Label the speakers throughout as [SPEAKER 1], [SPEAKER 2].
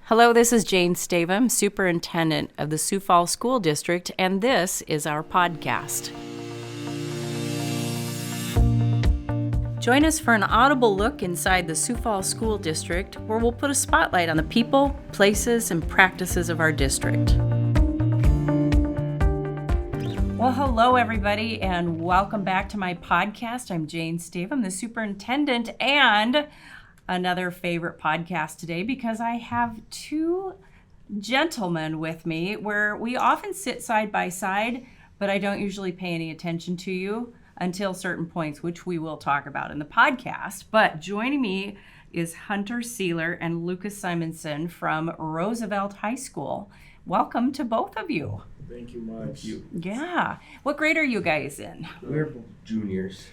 [SPEAKER 1] Hello, this is Jane Stavem, Superintendent of the Sioux Falls School District, and this is our podcast. Join us for an audible look inside the Sioux Falls School District, where we'll put a spotlight on the people, places, and practices of our district. Well, hello, everybody, and welcome back to my podcast. I'm Jane Stavem, the superintendent, and another favorite podcast today because I have two gentlemen with me where we often sit side by side, but I don't usually pay any attention to you until certain points, which we will talk about in the podcast. But joining me is Hunter Sieler and Lucas Simonsen from Roosevelt High School. Welcome to both of you.
[SPEAKER 2] Thank you much.
[SPEAKER 3] Thank you.
[SPEAKER 1] Yeah. What grade are you guys in?
[SPEAKER 3] We're juniors.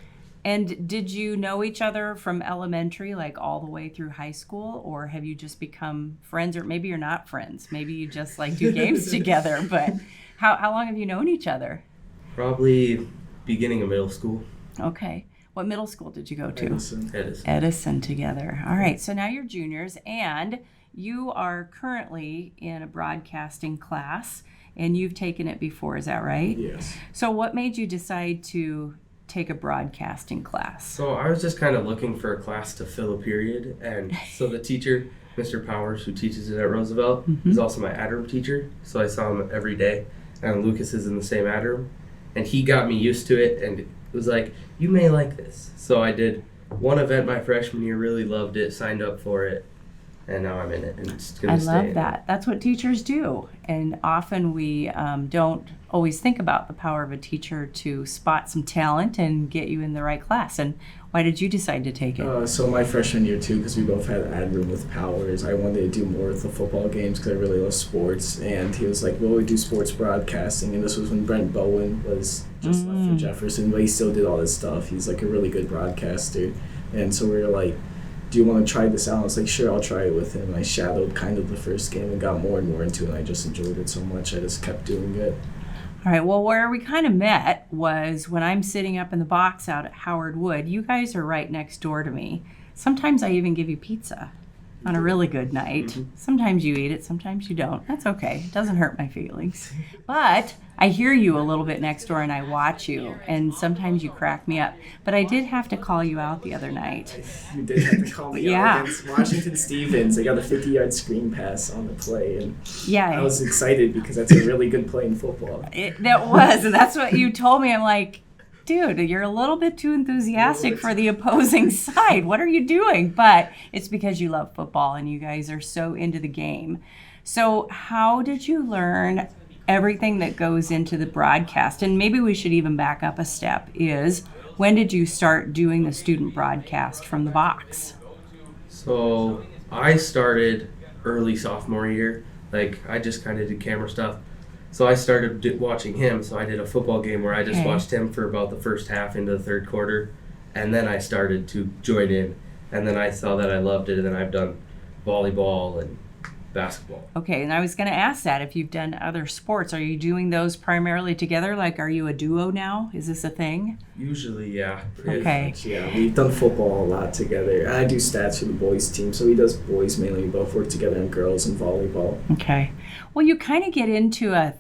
[SPEAKER 1] And did you know each other from elementary, like all the way through high school, or have you just become friends? Or maybe you're not friends. Maybe you just like do games together. But how long have you known each other?
[SPEAKER 3] Probably beginning of middle school.
[SPEAKER 1] Okay. What middle school did you go to?
[SPEAKER 3] Edison.
[SPEAKER 1] Together. All right. So now you're juniors, and you are currently in a broadcasting class, and you've taken it before. Is that right?
[SPEAKER 2] Yes.
[SPEAKER 1] So what made you decide to take a broadcasting class?
[SPEAKER 3] So I was just kind of looking for a class to fill a period, and so the teacher, Mr. Powers, who teaches it at Roosevelt, is also my ad room teacher, so I saw him every day, and Lucas is in the same ad room, and he got me used to it, and it was like, you may like this. So I did one event my freshman year, really loved it, signed up for it, and now I'm in it, and it's going to stay.
[SPEAKER 1] I love that. That's what teachers do. And often we don't always think about the power of a teacher to spot some talent and get you in the right class. And why did you decide to take it?
[SPEAKER 2] So my freshman year too, because we both had ad room with Powers, I wanted to do more with the football games because I really love sports. And he was like, well, we do sports broadcasting. And this was when Brent Bowen was just left for Jefferson, but he still did all this stuff. He's like a really good broadcaster. And so we were like, do you want to try this out? I was like, sure, I'll try it with him. I shadowed kind of the first game and got more and more into it, and I just enjoyed it so much. I just kept doing it.
[SPEAKER 1] All right, well, where we kind of met was when I'm sitting up in the box out at Howard Wood. You guys are right next door to me. Sometimes I even give you pizza on a really good night. Mm-hmm. Sometimes you eat it, sometimes you don't. That's okay. It doesn't hurt my feelings. But I hear you a little bit next door and I watch you, and sometimes you crack me up. But I did have to call you out the other night.
[SPEAKER 2] You did have to call me out against Washington Stevens. I got a 50-yard screen pass on the play, and I was excited because that's a really good play in football.
[SPEAKER 1] That was, and that's what you told me. I'm like, dude, you're a little bit too enthusiastic for the opposing side. What are you doing? But it's because you love football and you guys are so into the game. So how did you learn everything that goes into the broadcast? And maybe we should even back up a step is, when did you start doing the student broadcast from the box?
[SPEAKER 3] So I started early sophomore year. Like, I just kind of did camera stuff. So I started watching him. So I did a football game where I just watched him for about the first half into the third quarter. And then I started to join in. And then I saw that I loved it. And then I've done volleyball and basketball.
[SPEAKER 1] Okay, and I was going to ask that if you've done other sports. Are you doing those primarily together? Like, are you a duo now? Is this a thing?
[SPEAKER 3] Usually, yeah.
[SPEAKER 1] Okay.
[SPEAKER 2] Yeah, we've done football a lot together. I do stats for the boys team, so he does boys mainly. We both work together on girls and volleyball.
[SPEAKER 1] Okay. Well, you kind of get into a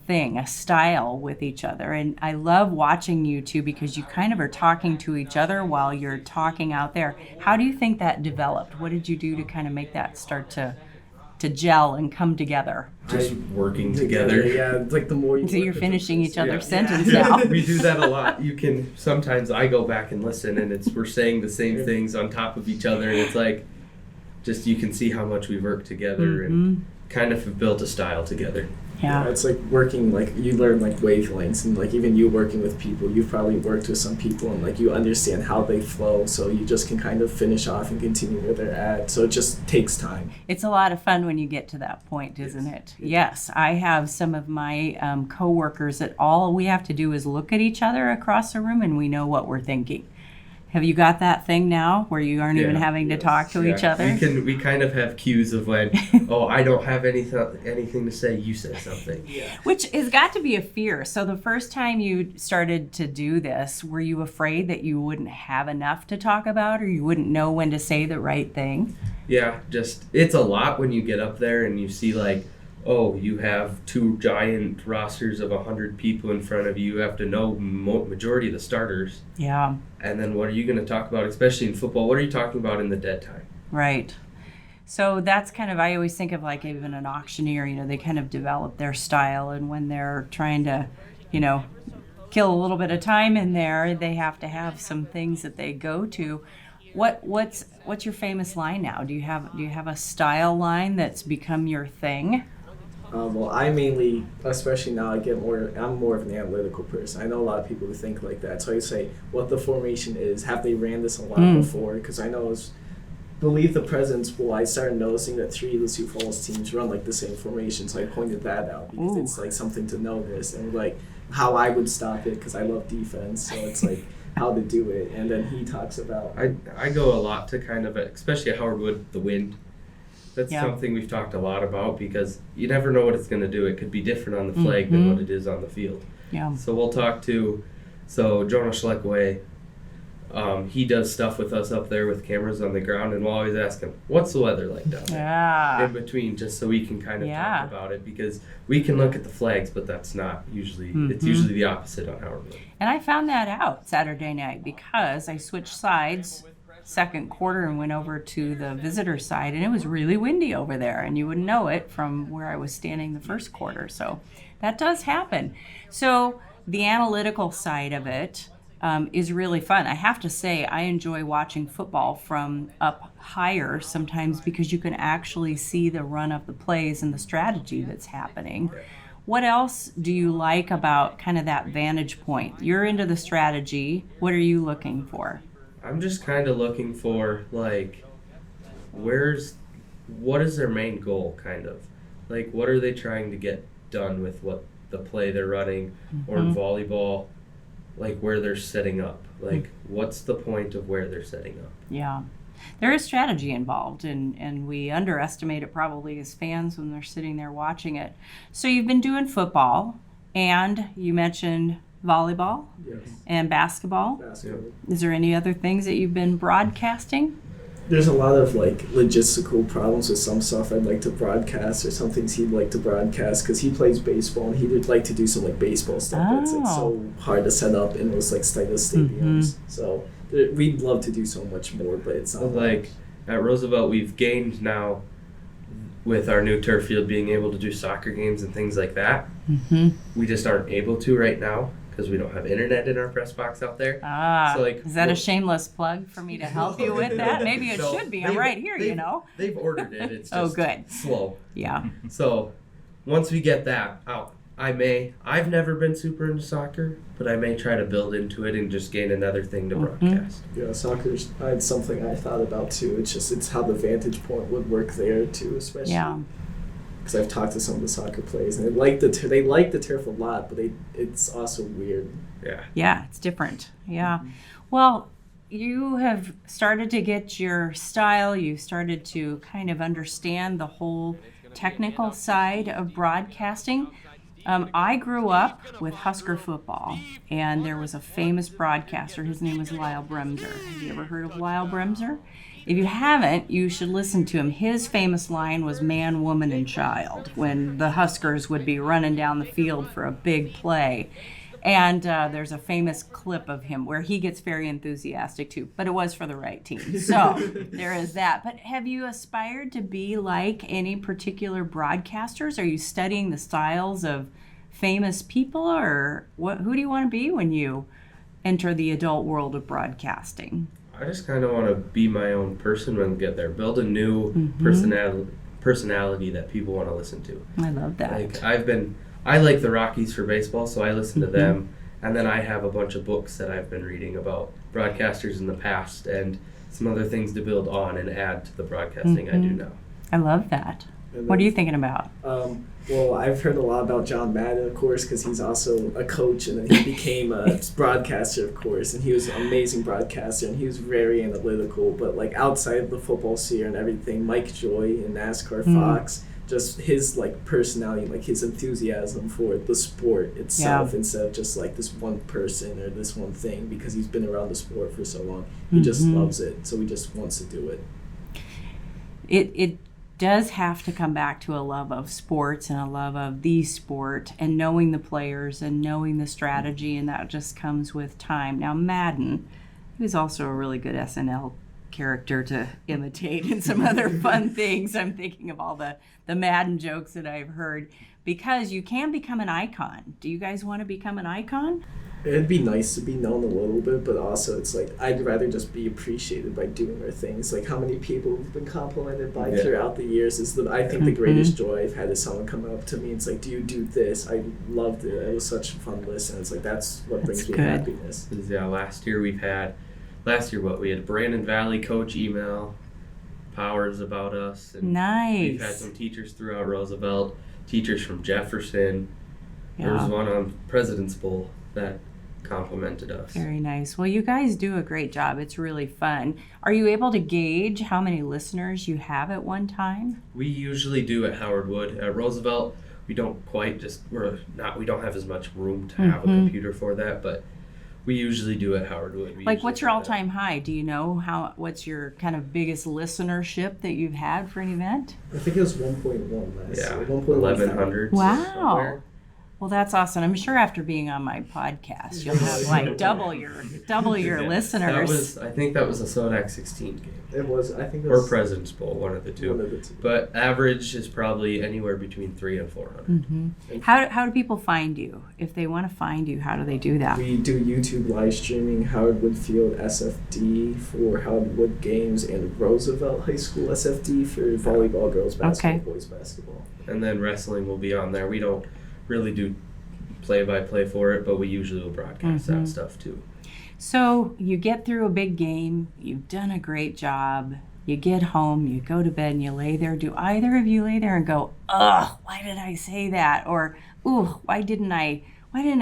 [SPEAKER 1] style with each other, and I love watching you two because you kind of are talking to each other while you're talking out there. How do you think that developed? What did you do to kind of make that start to gel and come together?
[SPEAKER 3] Just working together.
[SPEAKER 2] Yeah, like the more you
[SPEAKER 1] so you're finishing each other's sentence
[SPEAKER 3] yeah.
[SPEAKER 1] now.
[SPEAKER 3] We do that a lot. You can, sometimes I go back and listen and we're saying the same things on top of each other, and it's like, just you can see how much we work together and kind of have built a style together.
[SPEAKER 1] Yeah.
[SPEAKER 2] It's like working, like you learn like wavelengths, and like even you working with people, you've probably worked with some people and like you understand how they flow, so you just can kind of finish off and continue where they're at. So it just takes time.
[SPEAKER 1] It's a lot of fun when you get to that point, isn't it? Yes, I have some of my coworkers that all we have to do is look at each other across the room and we know what we're thinking. Have you got that thing now where you aren't even having to talk to each other?
[SPEAKER 3] We kind of have cues of when, I don't have anything to say, you say something.
[SPEAKER 2] Yeah.
[SPEAKER 1] Which has got to be a fear. So the first time you started to do this, were you afraid that you wouldn't have enough to talk about or you wouldn't know when to say the right thing?
[SPEAKER 3] Yeah, it's a lot when you get up there and you see like, you have 2 giant rosters of 100 people in front of you. You have to know majority of the starters.
[SPEAKER 1] Yeah.
[SPEAKER 3] And then what are you going to talk about, especially in football? What are you talking about in the dead time?
[SPEAKER 1] Right. So that's kind of, I always think of like even an auctioneer, they kind of develop their style. And when they're trying to, kill a little bit of time in there, they have to have some things that they go to. What's your famous line now? Do you have a style line that's become your thing?
[SPEAKER 2] Well, I mainly, especially now, I'm more of an analytical person. I know a lot of people who think like that. So I say what the formation is. Have they ran this a lot before? Because I know believe the President's Bowl, I started noticing that 3 of the Sioux Falls teams run like the same formation. So I pointed that out because it's like something to notice and like how I would stop it because I love defense. So it's like how to do it. And then he talks about.
[SPEAKER 3] I go a lot to kind of, especially at Howard Wood, the wind. That's something we've talked a lot about because you never know what it's going to do. It could be different on the flag than what it is on the field.
[SPEAKER 1] Yeah.
[SPEAKER 3] So we'll talk to, Jonah Schleckaway, he does stuff with us up there with cameras on the ground, and we'll always ask him, what's the weather like down there? In between, just so we can kind of talk about it because we can look at the flags, but that's not usually, it's usually the opposite on Howard Wood.
[SPEAKER 1] And I found that out Saturday night because I switched sides second quarter and went over to the visitor side, and it was really windy over there, and you wouldn't know it from where I was standing the first quarter. So that does happen. So the analytical side of it is really fun. I have to say I enjoy watching football from up higher sometimes because you can actually see the run of the plays and the strategy that's happening. What else do you like about kind of that vantage point? You're into the strategy. What are you looking for?
[SPEAKER 3] I'm just kind of looking for, like, what is their main goal, kind of? Like, what are they trying to get done with what the play they're running, or in volleyball, like, where they're setting up? Like, what's the point of where they're setting up?
[SPEAKER 1] Yeah. There is strategy involved, and we underestimate it probably as fans when they're sitting there watching it. So you've been doing football, and you mentioned volleyball and basketball. Is there any other things that you've been broadcasting?
[SPEAKER 2] There's a lot of like logistical problems with some stuff I'd like to broadcast or some things he'd like to broadcast because he plays baseball and he would like to do some like baseball stuff that's like so hard to set up in those like stadiums. So we'd love to do so much more, but it's not
[SPEAKER 3] like at Roosevelt we've gained now with our new turf field being able to do soccer games and things like that. We just aren't able to right now because we don't have internet in our press box out there. So like,
[SPEAKER 1] is that a shameless plug for me to help you with that? Maybe it should be. I'm right here,
[SPEAKER 3] They've ordered it. It's just
[SPEAKER 1] good.
[SPEAKER 3] Slow.
[SPEAKER 1] Yeah.
[SPEAKER 3] So once we get that out, I've never been super into soccer, but I may try to build into it and just gain another thing to broadcast.
[SPEAKER 2] Yeah, soccer's something I thought about too. It's how the vantage point would work there too, especially. Yeah. Because I've talked to some of the soccer players, and they like the turf a lot, but it's also weird.
[SPEAKER 1] Yeah, it's different. Yeah. Well, you have started to get your style. You've started to kind of understand the whole technical side of broadcasting. I grew up with Husker football, and there was a famous broadcaster. His name was Lyle Bremser. Have you ever heard of Lyle Bremser? If you haven't, you should listen to him. His famous line was man, woman, and child when the Huskers would be running down the field for a big play. And there's a famous clip of him where he gets very enthusiastic too, but it was for the right team. So there is that. But have you aspired to be like any particular broadcasters? Are you studying the styles of famous people, or who do you want to be when you enter the adult world of broadcasting?
[SPEAKER 3] I just kind of want to be my own person when I get there. Build a new personality that people want to listen to.
[SPEAKER 1] I love that.
[SPEAKER 3] Like I like the Rockies for baseball, so I listen to them. And then I have a bunch of books that I've been reading about broadcasters in the past and some other things to build on and add to the broadcasting I do now.
[SPEAKER 1] I love that. What are you thinking about?
[SPEAKER 2] Well, I've heard a lot about John Madden, of course, because he's also a coach, and then he became a broadcaster, of course, and he was an amazing broadcaster, and he was very analytical. But like outside of the football sphere and everything, Mike Joy in NASCAR Fox, just his like personality, like his enthusiasm for the sport itself, instead of just like this one person or this one thing, because he's been around the sport for so long. He just loves it, so he just wants to do it.
[SPEAKER 1] It does have to come back to a love of sports and a love of the sport and knowing the players and knowing the strategy, and that just comes with time. Now, Madden, he was also a really good SNL character to imitate and some other fun things. I'm thinking of all the Madden jokes that I've heard, because you can become an icon. Do you guys want to become an icon?
[SPEAKER 2] It'd be nice to be known a little bit, but also it's like I'd rather just be appreciated by doing our things. Like how many people have been complimented by throughout the years is I think the greatest joy I've had is someone come up to me and it's like, do you do this? I loved it. It was such a fun listen. It's like that's what brings me happiness.
[SPEAKER 3] Yeah, last year we had Brandon Valley coach email Powers about us. And
[SPEAKER 1] nice.
[SPEAKER 3] We've had some teachers throughout Roosevelt, teachers from Jefferson. There was one on President's Bowl that complimented us.
[SPEAKER 1] Very nice. Well, you guys do a great job. It's really fun. Are you able to gauge how many listeners you have at one time?
[SPEAKER 3] We usually do at Howard Wood. At Roosevelt, we don't we don't have as much room to have a computer for that, but we usually do at Howard Wood.
[SPEAKER 1] What's your all-time high? Do you know what's your kind of biggest listenership that you've had for an event?
[SPEAKER 2] I think it was 1.1 last year.
[SPEAKER 3] 1,100.
[SPEAKER 1] Wow.
[SPEAKER 3] Somewhere.
[SPEAKER 1] Well, that's awesome. I'm sure after being on my podcast, you'll have like double your listeners.
[SPEAKER 3] I think that was a Sodak 16 game.
[SPEAKER 2] It was, I think it was.
[SPEAKER 3] Or President's Bowl, one of the two. But average is probably anywhere between 300 and 400.
[SPEAKER 1] How do people find you? If they want to find you, how do they do that?
[SPEAKER 2] We do YouTube live streaming, Howard Wood Field SFD for Howard Wood games, and Roosevelt High School SFD for volleyball, girls basketball, boys basketball.
[SPEAKER 3] And then wrestling will be on there. We don't really do play-by-play for it, but we usually will broadcast that stuff too.
[SPEAKER 1] So you get through a big game, you've done a great job, you get home, you go to bed and you lay there. Do either of you lay there and go, ugh, why did I say that? Or, ooh, why didn't I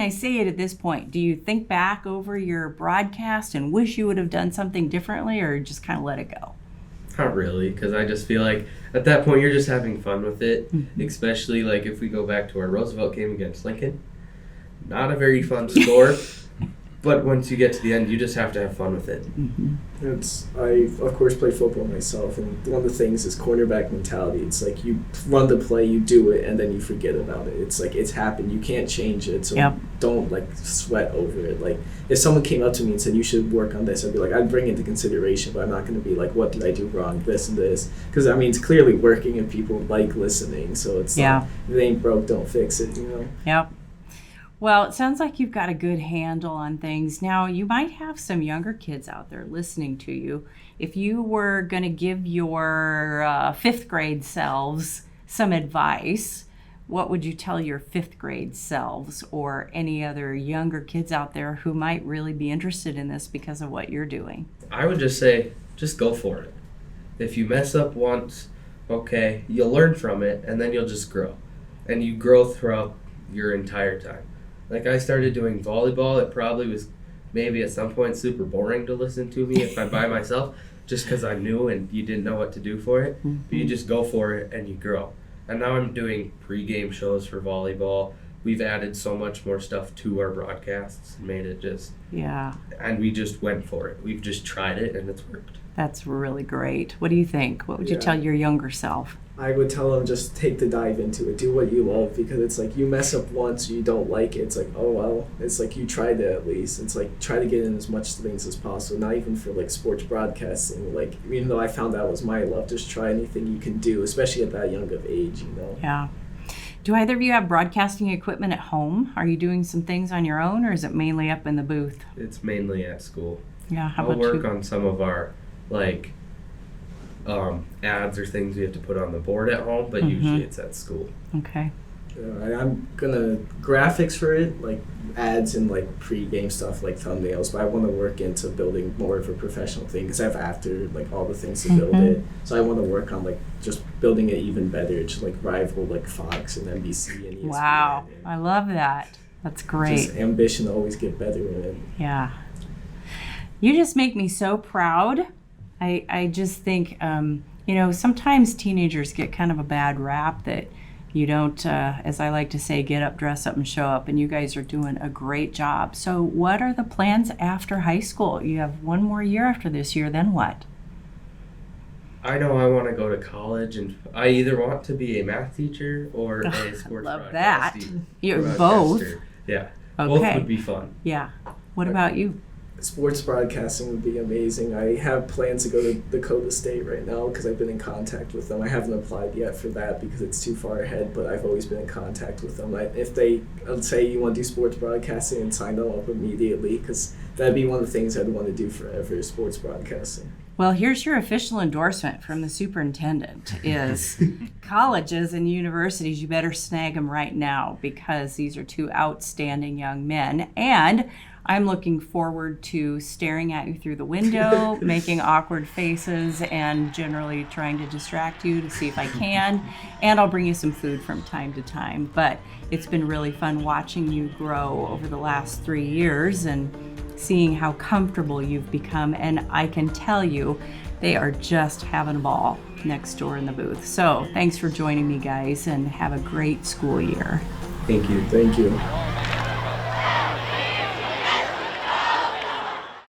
[SPEAKER 1] say it at this point? Do you think back over your broadcast and wish you would have done something differently, or just kind of let it go?
[SPEAKER 3] Not really, because I just feel like at that point you're just having fun with it, especially like if we go back to our Roosevelt game against Lincoln. Not a very fun score, but once you get to the end, you just have to have fun with it.
[SPEAKER 2] I, of course, play football myself, and one of the things is cornerback mentality. It's like you run the play, you do it, and then you forget about it. It's like it's happened. You can't change it, so don't like sweat over it. Like if someone came up to me and said you should work on this, I'd be like, I'd bring it into consideration, but I'm not going to be like, what did I do wrong, this and this? Because I mean, it's clearly working, and people like listening. So it's like, if it ain't broke, don't fix it. You know.
[SPEAKER 1] Yep. Well, it sounds like you've got a good handle on things. Now, you might have some younger kids out there listening to you. If you were going to give your fifth grade selves some advice, what would you tell your fifth grade selves or any other younger kids out there who might really be interested in this because of what you're doing?
[SPEAKER 3] I would just say, just go for it. If you mess up once, okay, you'll learn from it, and then you'll just grow. And you grow throughout your entire time. Like I started doing volleyball, it probably was maybe at some point super boring to listen to me if I'm by myself, just because I'm new and you didn't know what to do for it. But you just go for it and you grow. And now I'm doing pre-game shows for volleyball. We've added so much more stuff to our broadcasts, made it just and we just went for it. We've just tried it and it's worked.
[SPEAKER 1] That's really great. What do you think? What would you tell your younger self?
[SPEAKER 2] I would tell them just take the dive into it. Do what you love, because it's like you mess up once, you don't like it. It's like, oh well. It's like you tried it at least. It's like try to get in as much things as possible. Not even for like sports broadcasting. Like even though I found that was my love, just try anything you can do, especially at that young of age. You know.
[SPEAKER 1] Yeah. Do either of you have broadcasting equipment at home? Are you doing some things on your own, or is it mainly up in the booth?
[SPEAKER 3] It's mainly at school.
[SPEAKER 1] Yeah. How
[SPEAKER 3] I'll
[SPEAKER 1] about
[SPEAKER 3] work on some of our ads or things we have to put on the board at home, but usually it's at school.
[SPEAKER 1] Okay.
[SPEAKER 2] I'm gonna graphics for it, like ads and like pre-game stuff like thumbnails, but I want to work into building more of a professional thing because I have after like all the things to build it, so I want to work on like just building it even better to like rival like Fox and NBC and ESPN.
[SPEAKER 1] Wow, I love that. That's great.
[SPEAKER 2] Just ambition to always get better in it.
[SPEAKER 1] Yeah. You just make me so proud. I just think, sometimes teenagers get kind of a bad rap that you don't, as I like to say, get up, dress up, and show up. And you guys are doing a great job. So what are the plans after high school? You have one more year after this year, then what?
[SPEAKER 3] I know I want to go to college, and I either want to be a math teacher or a sports
[SPEAKER 1] love that. You're both.
[SPEAKER 3] broadcaster. Yeah, both
[SPEAKER 1] Okay.
[SPEAKER 3] would be fun.
[SPEAKER 1] Yeah. What about you?
[SPEAKER 2] Sports broadcasting would be amazing. I have plans to go to Dakota State right now because I've been in contact with them. I haven't applied yet for that because it's too far ahead, but I've always been in contact with them. If they say you want to do sports broadcasting, and sign them up immediately because that'd be one of the things I'd want to do forever is sports broadcasting.
[SPEAKER 1] Well, here's your official endorsement from the superintendent is colleges and universities, you better snag them right now because these are two outstanding young men. And I'm looking forward to staring at you through the window, making awkward faces, and generally trying to distract you to see if I can. And I'll bring you some food from time to time. But it's been really fun watching you grow over the last 3 years and seeing how comfortable you've become. And I can tell you, they are just having a ball next door in the booth. So thanks for joining me, guys, and have a great school year.
[SPEAKER 3] Thank you.
[SPEAKER 2] Thank you.